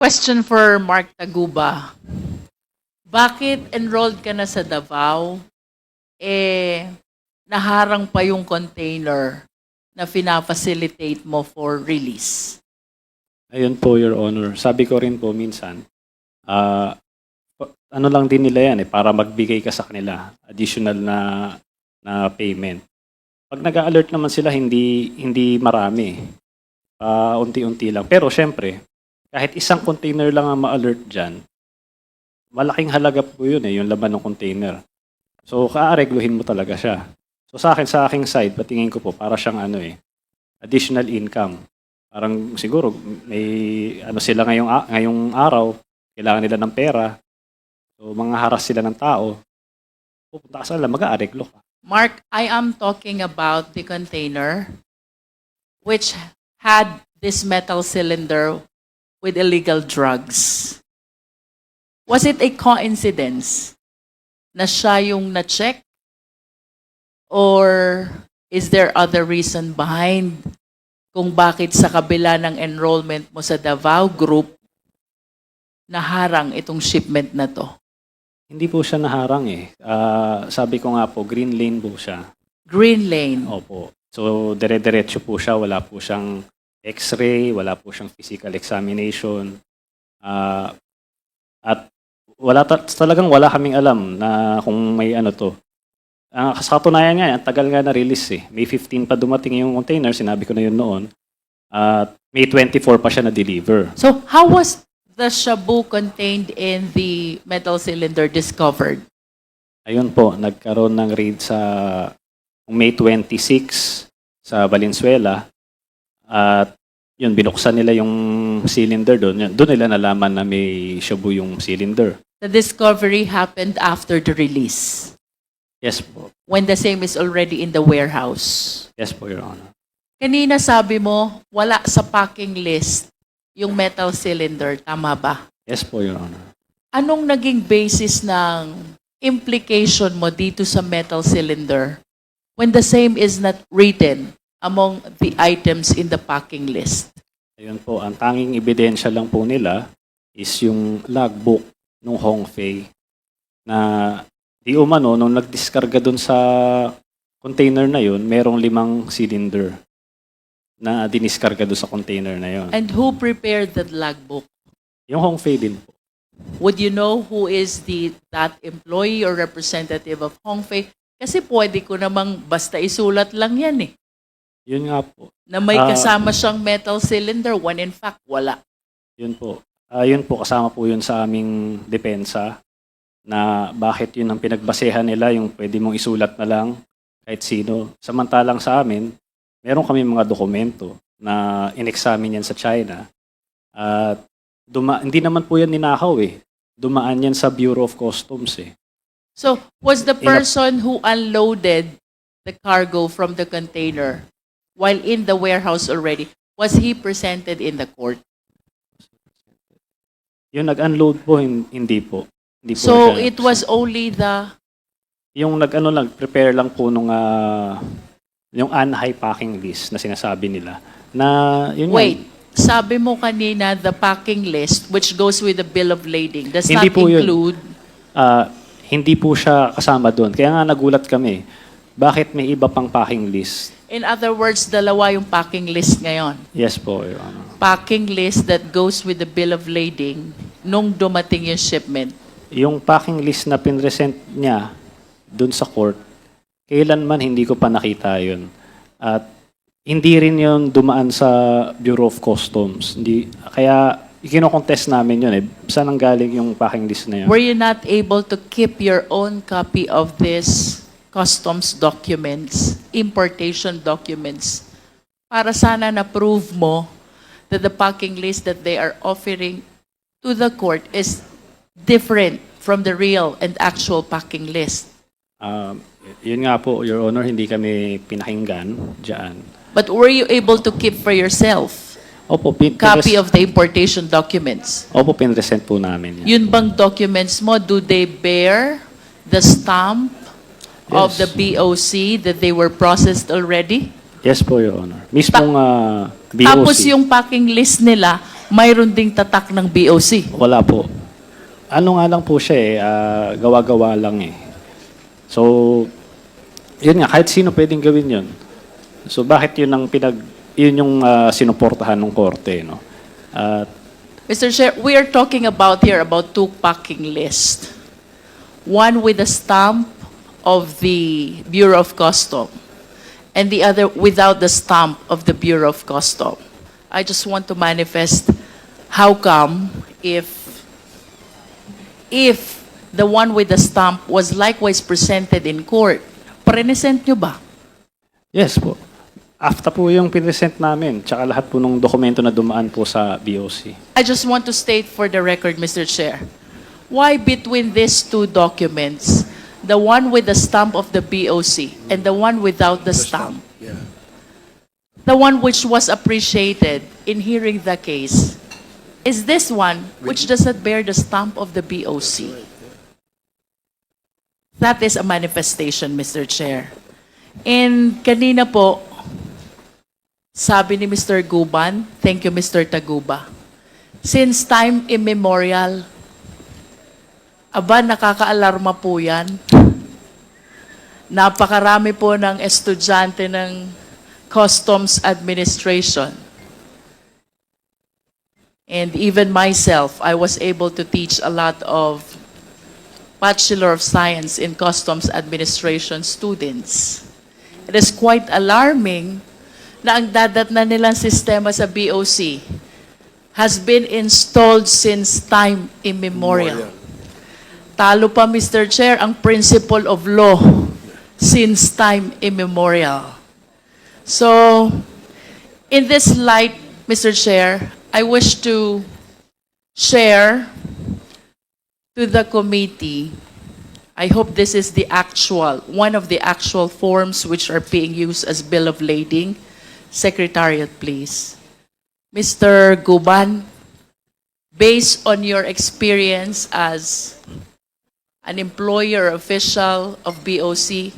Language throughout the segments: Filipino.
Question for Mark Taguba. Bakit enrolled ka na sa Davao, naharang pa yung container na fina-facilitate mo for release? Ayun po, Your Honor. Sabi ko rin po minsan, ano lang din nila yan para magbigay ka sa kanila, additional na payment. Pag nag-alert naman sila, hindi marami. Unti-unti lang. Pero syempre, kahit isang container lang ang ma-alert dyan, malaking halaga po yun yung laman ng container. So, kaaregluhin mo talaga siya. So, sa aking side, patingin ko po, para siyang additional income. Parang siguro, may sila ngayong araw, kailangan nila ng pera. So, mga haras sila ng tao. Pupunta ka sa kanila, mag-aareglo ka. Mark, I am talking about the container which had this metal cylinder with illegal drugs. Was it a coincidence na siya yung na-check? Or is there other reason behind kung bakit sa kabila ng enrollment mo sa Davao Group, naharang itong shipment na to? Hindi po siya naharang sabi ko nga po, green lane po siya. Green lane. Opo. So, dire-diretso po siya. Wala po siyang x-ray, wala po siyang physical examination. At talagang wala kaming alam na kung may to. Sa katunayan nga, ang tagal nga na-release May 15 pa dumating yung container, sinabi ko na yun noon. At May 24 pa siya na-deliver. So, how was the shabu contained in the metal cylinder discovered? Ayun po, nagkaroon ng raid sa May 26 sa Valenzuela. At yun, binuksan nila yung cylinder doon. Doon nila nalaman na may shabu yung cylinder. The discovery happened after the release, Yes po. when the same is already in the warehouse. Yes po, Your Honor. Kanina sabi mo, wala sa packing list yung metal cylinder. Tama ba? Yes po, Your Honor. Anong naging basis ng implication mo dito sa metal cylinder when the same is not written among the items in the packing list? Ayun po, ang tanging ebidensya lang po nila is yung logbook ng Hongfei na di umano, nung nagdiskarga dun sa container na yun, merong 5 cylinder na diniskarga dun sa container na yun. And who prepared that logbook? Yung Hongfei din po. Would you know who is that employee or representative of Hongfei? Kasi pwede ko namang basta isulat lang yan Yun nga po. na may kasama siyang metal cylinder when in fact wala. Yun po. Yun po, kasama po yun sa aming depensa na bakit yun ang pinagbasehan nila, yung pwede mong isulat na lang kahit sino. Samantalang sa amin, meron kami mga dokumento na in-examine yan sa China. At hindi naman po yan ninakaw Dumaan yan sa Bureau of Customs So, was the person who unloaded the cargo from the container while in the warehouse already, was he presented in the court? Yung nag-unload po, hindi po. Hindi po So, it was only yung prepare lang po nung yung unhigh packing list na sinasabi nila. Na, yun Wait, sabi mo kanina the packing list which goes with the bill of lading does Hindi not po yun. include. Hindi po siya kasama doon. Kaya nga nagulat kami. Bakit may iba pang packing list? In other words, dalawa yung packing list ngayon. Yes po, Your Honor. Packing list that goes with the bill of lading nung dumating yung shipment. Yung packing list na pinresent niya doon sa court, kailanman hindi ko pa nakita yun. At hindi rin yun dumaan sa Bureau of Customs. Kaya ikino-contest namin yun Saan ang galing yung packing list na yun? Were you not able to keep your own copy of this customs documents, importation documents, para sana na-prove mo that the packing list that they are offering to the court is different from the real and actual packing list? Yun nga po, Your Honor, hindi kami pinakinggan dyan. But were you able to keep for yourself Opo, copy of the importation documents? Opo, pinresent po namin yan. Yun bang documents mo, do they bear the stamp of the BOC that they were processed already? Yes po, Your Honor. Mismong BOC. Tapos yung packing list nila, mayroon ding tatak ng BOC. Wala po. Ano nga lang po siya gawa-gawa lang eh. So, yun nga, kahit sino pwedeng gawin yun. So, bakit yun yun yung sinuportahan ng korte, no? Mr. Chair, we are talking about here about two packing lists. One with the stamp of the Bureau of Custom and the other without the stamp of the Bureau of Custom. I just want to manifest how come if the one with the stamp was likewise presented in court, present nyo ba? Yes po. After po yung present namin, tsaka lahat po ng dokumento na dumaan po sa BOC. I just want to state for the record, Mr. Chair, why between these two documents, the one with the stamp of the BOC and the one without the stamp, the one which was appreciated in hearing the case, is this one which does not bear the stamp of the BOC? That is a manifestation, Mr. Chair. And kanina po, sabi ni Mr. Guban, thank you Mr. Taguba, since time immemorial, aba nakakaalarma po yan. Napakarami po ng estudyante ng Customs Administration. And even myself, I was able to teach a lot of Bachelor of Science in Customs Administration students. It is quite alarming na ang dadatnan nilang sistema sa BOC has been installed since time immemorial. Talo pa, Mr. Chair, ang principle of law since time immemorial. So, in this light, Mr. Chair, I wish to share to the committee, I hope this is the one of the actual forms which are being used as bill of lading. Secretariat, please. Mr. Guban, based on your experience as an employer official of BOC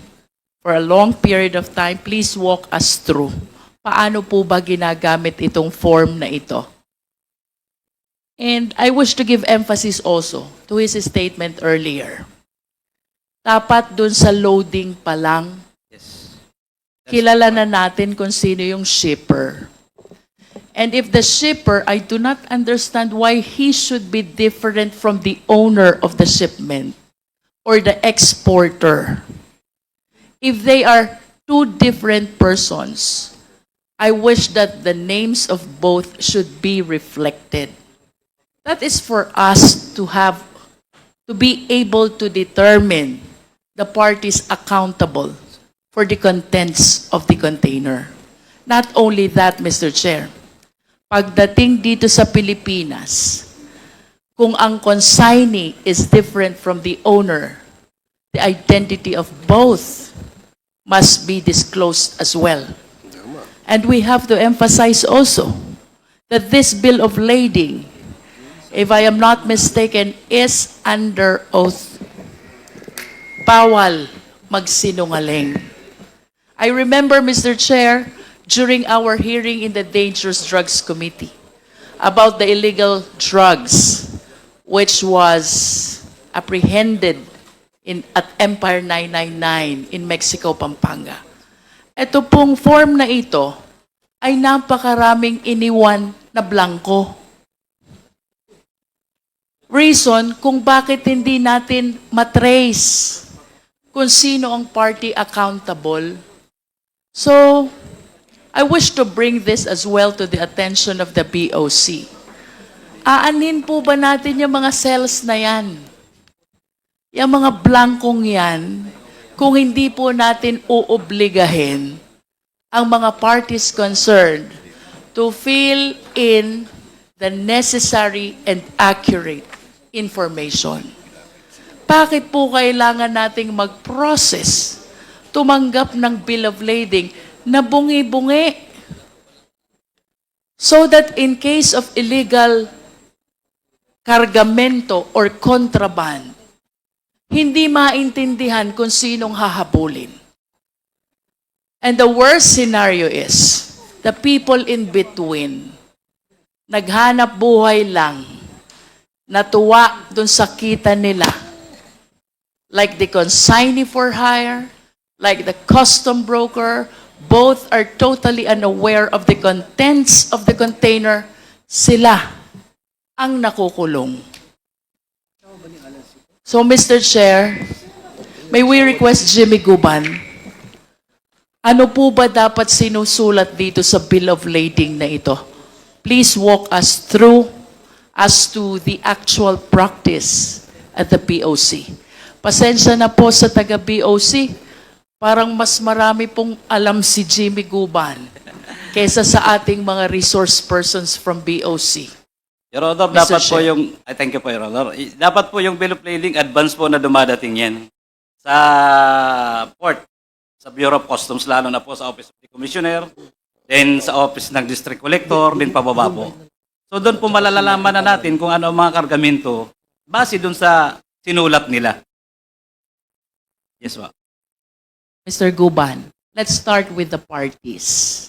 for a long period of time, please walk us through. Paano po ba ginagamit itong form na ito? And I wish to give emphasis also to his statement earlier. Dapat dun sa loading pa lang, kilala na natin kung sino yung shipper. And if the shipper, I do not understand why he should be different from the owner of the shipment or the exporter. If they are two different persons, I wish that the names of both should be reflected. That is for us to be able to determine the parties accountable for the contents of the container. Not only that, Mr. Chair, pagdating dito sa Pilipinas, kung ang consignee is different from the owner, the identity of both must be disclosed as well. And we have to emphasize also that this bill of lading, if I am not mistaken, is under oath. Bawal magsinungaling. I remember, Mr. Chair, during our hearing in the Dangerous Drugs Committee about the illegal drugs which was apprehended at Empire 999 in Mexico, Pampanga. Ito pong form na ito ay napakaraming iniwan na blanko. Reason kung bakit hindi natin matrace kung sino ang party accountable. So, I wish to bring this as well to the attention of the BOC. Aanin po ba natin yung mga cells na yan? Yung mga blankong yan, kung hindi po natin uobligahin ang mga parties concerned to fill in the necessary and accurate information. Bakit po kailangan nating mag-process, tumanggap ng bill of lading na bungi-bungi? So that in case of illegal kargamento or contraband, hindi maintindihan kung sinong hahabulin. And the worst scenario is, the people in between naghanap buhay lang, natuwa dun sa kita nila, like the consignee for hire, like the custom broker, both are totally unaware of the contents of the container, sila ang nakukulong. So, Mr. Chair, may we request Jimmy Guban, ano po ba dapat sinusulat dito sa bill of lading na ito? Please walk us through as to the actual practice at the POC. Pasensya na po sa taga-BOC, parang mas marami pong alam si Jimmy Guban kaysa sa ating mga resource persons from BOC. Your Honor, Mr. dapat po Chair. yung, thank you po, Your Honor. Dapat po yung bill of lading, advance po na dumadating yan sa port, sa Bureau of Customs, lalo na po sa Office of the Commissioner, then sa Office ng District Collector, din pababa po. So doon po malalalaman na natin kung ano ang mga kargamento base doon sa sinulat nila. Yes, ma'am. Mr. Guban, let's start with the parties.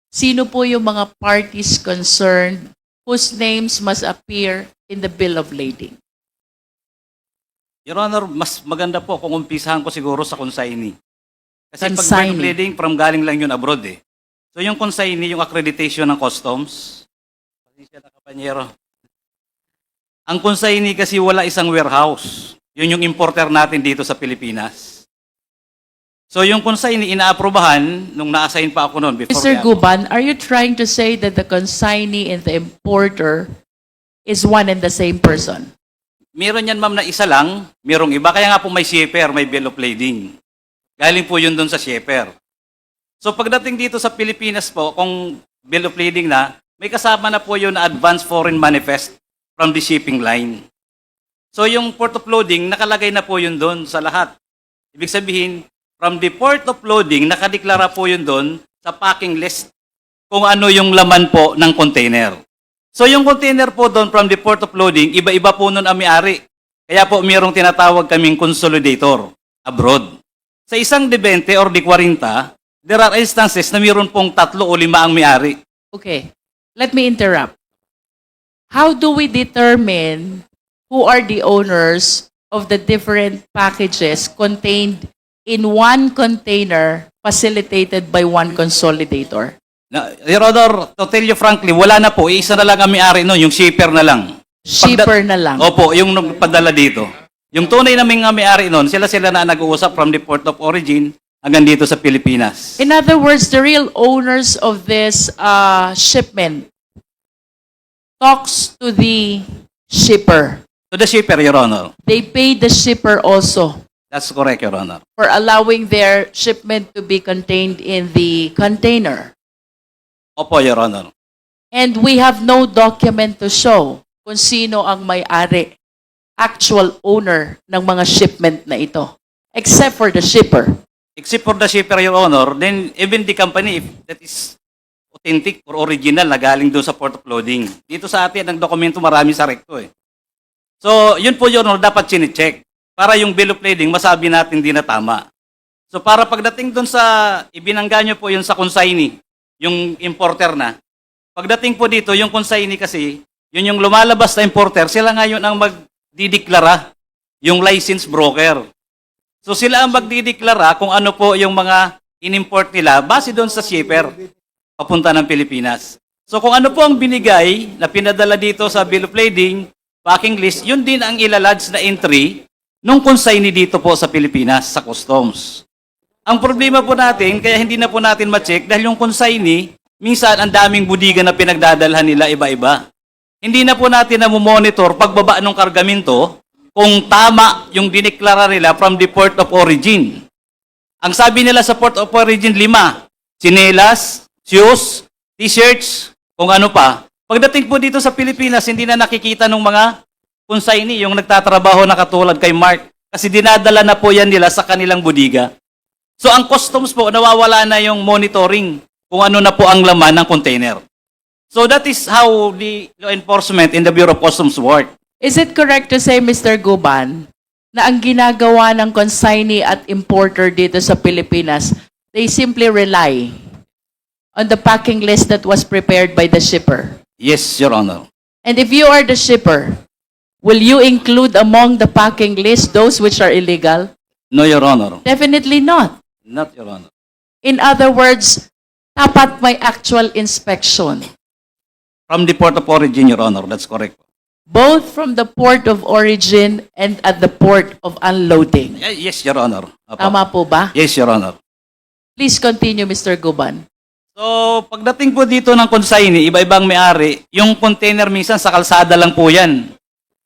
Sino po yung mga parties concerned whose names must appear in the bill of lading? Your Honor, mas maganda po kung umpisahan ko siguro sa consignee. Kasi pag Consignee. bill of lading, from galing lang yun abroad eh. So yung consignee, yung accreditation ng customs, pasensya na kapanyero. Ang consignee kasi wala isang warehouse. Yun yung importer natin dito sa Pilipinas. So yung consignee, inaaprobahan nung na-assign pa ako noon. Before Mr. kaya- Guban, are you trying to say that the consignee and the importer is one and the same person? Meron yan ma'am na isa lang, merong iba. Kaya nga po may shipper, may bill of lading. Galing po yun doon sa shipper. So pagdating dito sa Pilipinas po, kung bill of lading na, may kasama na po yun na advance foreign manifest from the shipping line. So yung port of loading, nakalagay na po yun doon sa lahat. Ibig sabihin, from the port of loading, nakadeklara po yun doon sa packing list kung ano yung laman po ng container. So yung container po doon from the port of loading, iba-iba po nun ang may-ari. Kaya po mayroong tinatawag kaming consolidator abroad. Sa isang di 20 or di 40, there are instances na mayroon pong 3 o 5 ang may-ari. Okay, let me interrupt. How do we determine who are the owners of the different packages contained in one container facilitated by one consolidator? Your Honor, to tell you frankly, wala na po. Isa na lang ang may-ari nun, yung shipper na lang. Shipper na lang. Opo, yung nagpadala dito. Yung tunay na may-ari nun, sila na nag-uusap from the port of origin hanggang dito sa Pilipinas. In other words, the real owners of this shipment talks to the shipper. To the shipper, Your Honor. They pay the shipper also That's correct, Your Honor. for allowing their shipment to be contained in the container. Opo, Your Honor. And we have no document to show kung sino ang may-ari, actual owner ng mga shipment na ito, except for the shipper. Except for the shipper, Your Honor, then even the company, if that is authentic or original na galing doon sa port of loading. Dito sa atin, ang dokumento marami sa recto eh. So, yun po, Your Honor, dapat chine-check para yung bill of lading masabi natin di na tama. So, para pagdating doon sa, ibinangga nyo po yun sa consignee, yung importer na. Pagdating po dito, yung consignee kasi, yun yung lumalabas na importer, sila ngayon ang magdideklara, yung license broker. So sila ang magdideklara kung ano po yung mga in-import nila base doon sa shipper papunta ng Pilipinas. So kung ano po ang binigay na pinadala dito sa bill of lading, packing list, yun din ang ilalodge na entry nung consignee dito po sa Pilipinas, sa customs. Ang problema po natin, kaya hindi na po natin ma-check dahil yung consignee, minsan ang daming budiga na pinagdadalhan nila iba-iba. Hindi na po natin na monitor pagbaba ng kargamento kung tama yung dineklara nila from the port of origin. Ang sabi nila sa port of origin, 5. Tsinelas, shoes, t-shirts, kung ano pa. Pagdating po dito sa Pilipinas, hindi na nakikita ng mga consignee, yung nagtatrabaho na katulad kay Mark. Kasi dinadala na po yan nila sa kanilang budiga. So ang customs po, nawawala na yung monitoring kung ano na po ang laman ng container. So that is how the law enforcement in the Bureau of Customs work. Is it correct to say, Mr. Guban, na ang ginagawa ng consignee at importer dito sa Pilipinas, they simply rely on the packing list that was prepared by the shipper? Yes, Your Honor. And if you are the shipper, will you include among the packing list those which are illegal? No, Your Honor. Definitely not. Not Your Honor. In other words, dapat may actual inspection, From the port of origin, Your Honor. That's correct. both from the port of origin and at the port of unloading. Yes, Your Honor. Opo. Tama po ba? Yes, Your Honor. Please continue, Mr. Guban. So, pagdating po dito ng consignee, iba-ibang may-ari, yung container minsan sa kalsada lang po yan.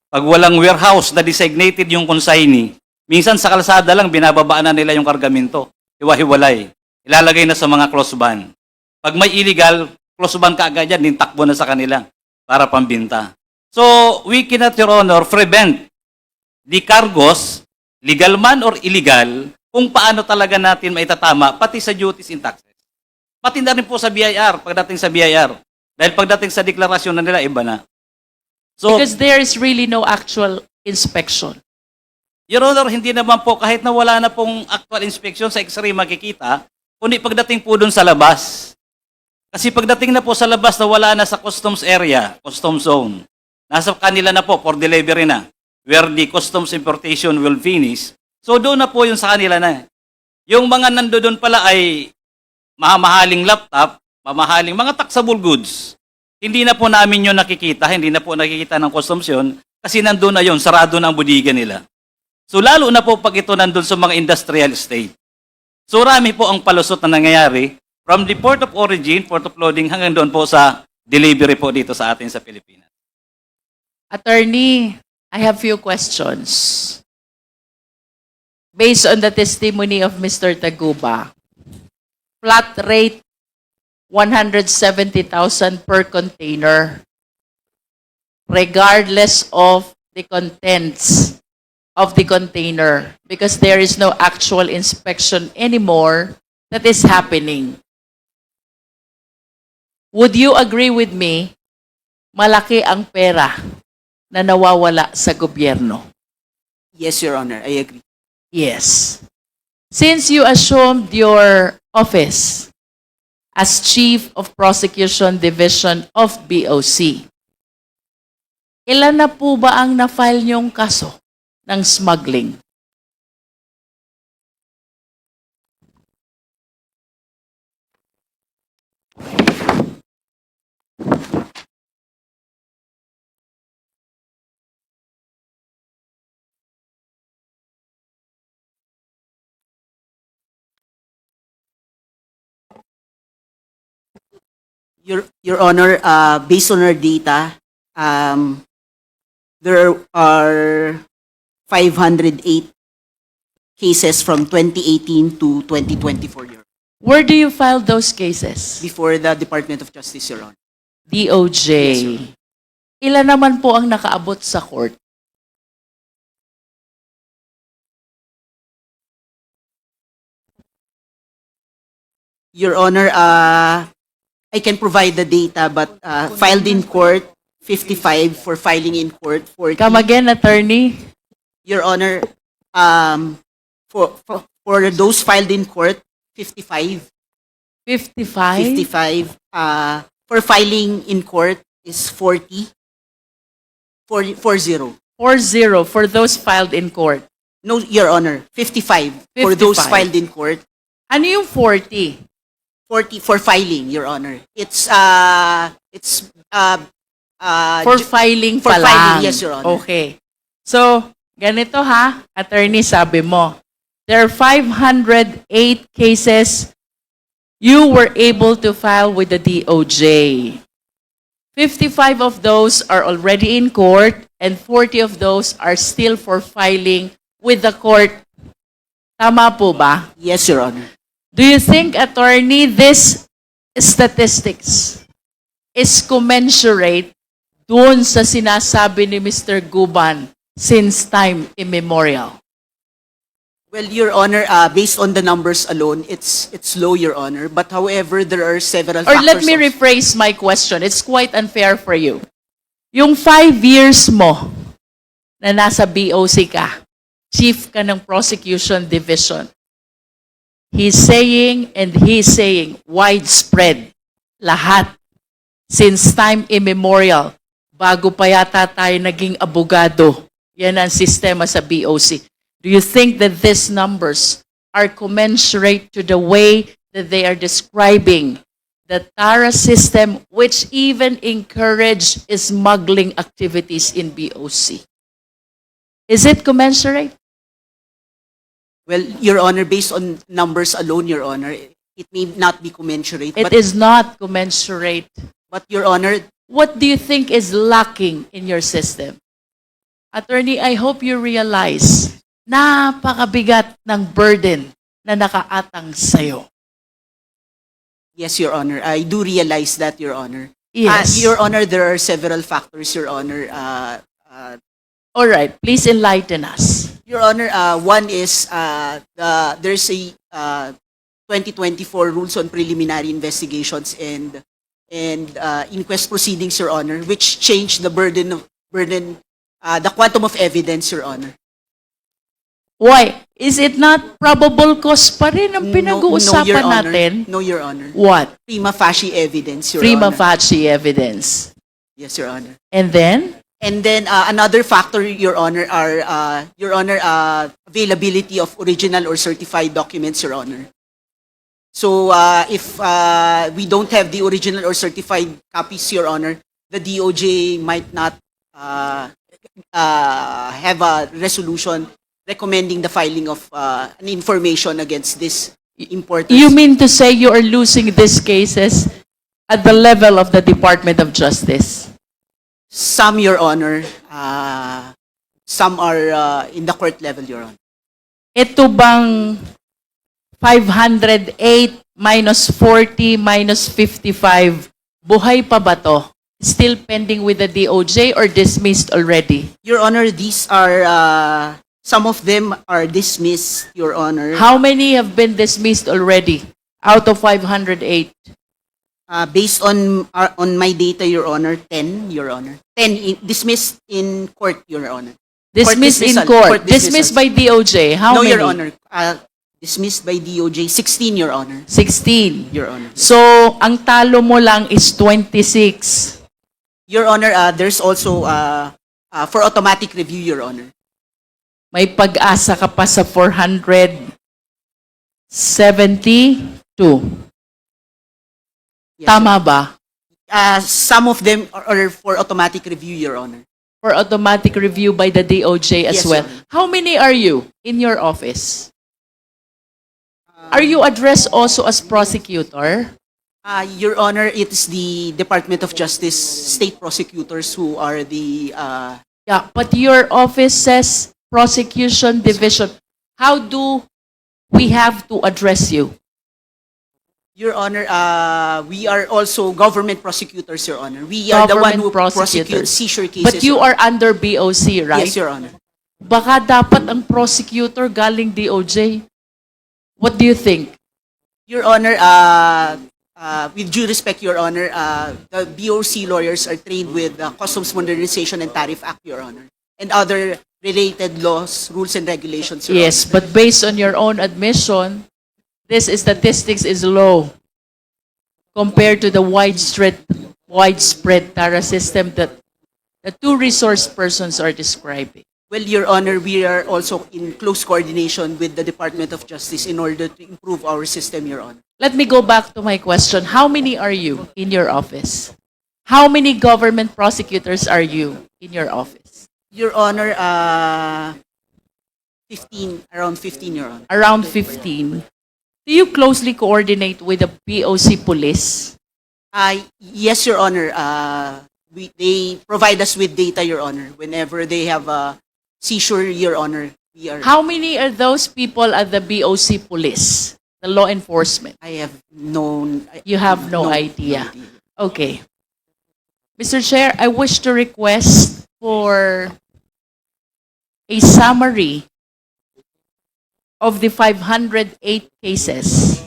Pag walang warehouse na designated yung consignee, minsan sa kalsada lang binababaan na nila yung kargamento. Hiwa-hiwalay. Ilalagay na sa mga close van. Pag may illegal, close van ka agad yan, takbo na sa kanila para pambinta. So, we cannot, Your Honor, prevent the cargos, legal man or illegal, kung paano talaga natin maitatama, pati sa duties and taxes. Pati na rin po sa BIR, pagdating sa BIR. Dahil pagdating sa deklarasyon na nila, iba na. So, Because there is really no actual inspection. Your Honor, hindi naman po, kahit na wala na pong actual inspection sa x-ray makikita, kundi pagdating po doon sa labas. Kasi pagdating na po sa labas na wala na sa customs area, customs zone, nasa kanila na po for delivery na, where the customs importation will finish. So doon na po yung sa kanila na. Yung mga nandoon pala ay mamahaling laptop, mamahaling mga taxable goods. Hindi na po namin yun nakikita, hindi na po nakikita ng customs yun, kasi nandun na yun, sarado na ang budiga nila. So lalo na po pag ito nandun sa mga industrial estate. So rami po ang palusot na nangyayari from the port of origin, port of loading, hanggang doon po sa delivery po dito sa atin sa Pilipinas. Attorney, I have few questions. Based on the testimony of Mr. Taguba, flat rate 170,000 per container, regardless of the contents of the container, because there is no actual inspection anymore that is happening. Would you agree with me, malaki ang pera na nawawala sa gobyerno? Yes, Your Honor, I agree. Yes. Since you assumed your office as Chief of Prosecution Division of BOC, ilan na po ba ang na-file niyong kaso ng smuggling? Your Honor, based on our data, there are 508 cases from 2018 to 2024, Your Honor, Where do you file those cases? before the Department of Justice, Your Honor. DOJ. Yes, Your Honor. Ilan naman po ang nakaabot sa court? Your Honor, I can provide the data, but filed in court, 55 for filing in court, 40. Come again, attorney. Your Honor, for those filed in court, 55. 55? 55. For filing in court is 40. 40. 40 for those filed in court. No, Your Honor, 55 for those 55. filed in court. Ano yung 40? 40 for filing, Your Honor. It's For filing for pa filing, lang. yes, Your Honor. Okay. So, ganito ha, attorney, sabi mo, there are 508 cases you were able to file with the DOJ. 55 of those are already in court and 40 of those are still for filing with the court. Tama po ba? Yes, Your Honor. Do you think, attorney, this statistics is commensurate doon sa sinasabi ni Mr. Guban since time immemorial? Well, Your Honor, based on the numbers alone, it's low, Your Honor. But however, there are several Or factors. let me rephrase my question. It's quite unfair for you. Yung 5 years mo na nasa BOC ka, chief ka ng prosecution division, he's saying widespread, lahat since time immemorial, bago pa yata tayo naging abogado, yan ang sistema sa BOC. Do you think that these numbers are commensurate to the way that they are describing the TARA system, which even encouraged smuggling activities in BOC? Is it commensurate? Well, Your Honor, based on numbers alone, Your Honor, it may not be commensurate. It But, is not commensurate. but Your Honor, What do you think is lacking in your system? Attorney, I hope you realize napakabigat ng burden na nakaatang sa'yo. yes, Your Honor, I do realize that, Your Honor. Yes. Your Honor, there are several factors, Your Honor. All right, please enlighten us. Your Honor, one is there's a 2024 rules on preliminary investigations and inquest proceedings, Your Honor, which changed the the quantum of evidence, Your Honor. Why? Is it not probable cause pa rin ang No, Your pinag-uusapan Honor. natin? No, Your Honor. What? Prima facie evidence, Your Prima Honor. facie evidence. Yes, Your Honor. And then? And then another factor, Your Honor, are availability of original or certified documents, Your Honor. So if we don't have the original or certified copies, Your Honor, the DOJ might not have a resolution recommending the filing of an information against this importers. You mean to say you are losing these cases at the level of the Department of Justice? Some, Your Honor, some are in the court level, Your Honor. Ito bang 508 minus 40 minus 55, buhay pa ba to? Still pending with the DOJ or dismissed already? Your Honor, these are, some of them are dismissed, Your Honor. How many have been dismissed already out of 508? Based on my data, Your Honor, 10, Your Honor. 10 dismissed in court, Your Honor. Dismissed in dismissal. court. Court dismissal. Dismissed by DOJ. How No, many? Your Honor. Dismissed by DOJ, 16, Your Honor. 16. Your Honor. So, ang talo mo lang is 26. Your Honor, there's also for automatic review, Your Honor. May pag-asa ka pa sa 472. Yes, Tama ba? Some of them are for automatic review, Your Honor. For automatic review by the DOJ as Yes, well. Your Honor. How many are you in your office? Are you addressed also as prosecutor? Your Honor, it is the Department of Justice state prosecutors who are the Yeah, but your office says prosecution division. How do we have to address you? Your Honor, we are also government prosecutors, Your Honor. We are the one who Government prosecute prosecutors. seizure cases. But you Your are under BOC, right? Yes, Your Honor. Baka dapat ang prosecutor galing DOJ. What do you think? Your Honor, with due respect, Your Honor, the BOC lawyers are trained with the Customs Modernization and Tariff Act, Your Honor, and other related laws, rules, and regulations, Your Yes, but based on your own admission, this statistics is low compared to the widespread TARA system that the two resource persons are describing. Well, Your Honor, we are also in close coordination with the Department of Justice in order to improve our system, Your Honor. Let me go back to my question. How many are you in your office? How many government prosecutors are you in your office? Your Honor, 15, around 15, Your Honor. Around 15. Do you closely coordinate with the BOC police? Yes, Your Honor. They provide us with data, Your Honor. Whenever they have a seizure, Your Honor, we are. How many are those people at the BOC police, the law enforcement? I have known. You have no idea. Okay. Mr. Chair, I wish to request for a summary of the 508 cases.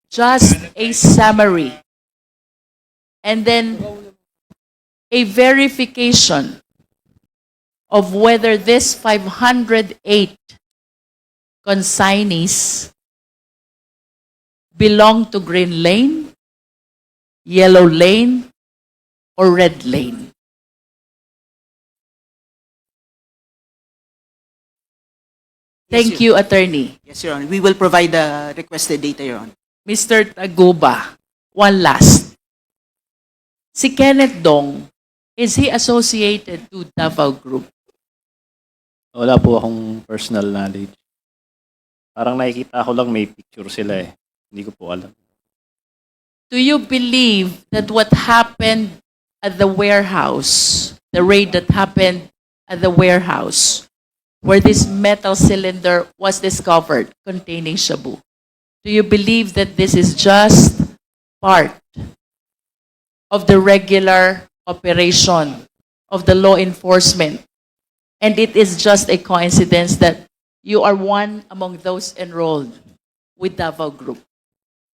Just a summary. And then a verification of whether this 508 consignees belong to Green Lane, Yellow Lane, or Red Lane? Thank you, Attorney. Yes, Your Honor. We will provide the requested data, Your Honor. Mr. Taguba, one last. Si Kenneth Dong, is he associated to Davao Group? Wala po akong personal knowledge. Parang nakikita ko lang may picture sila eh. Hindi ko po alam. Do you believe that what happened at the warehouse, the raid that happened at the warehouse, where this metal cylinder was discovered containing shabu, do you believe that this is just part of the regular operation of the law enforcement? And it is just a coincidence that you are one among those enrolled with Davao Group.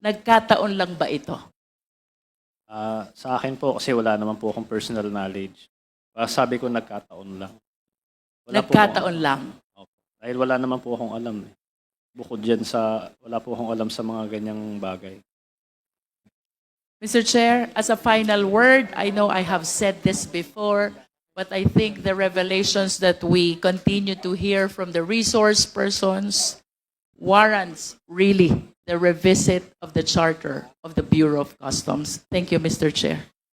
Nagkataon lang ba ito? Sa akin po, kasi wala naman po akong personal knowledge. Sabi ko nagkataon lang. Nagkataon lang. Opo. Dahil wala naman po akong alam eh. Bukod dyan wala po akong alam sa mga ganyang bagay. Mr. Chair, as a final word, I know I have said this before, but I think the revelations that we continue to hear from the resource persons warrants really the revisit of the charter of the Bureau of Customs. Thank you, Mr. Chair.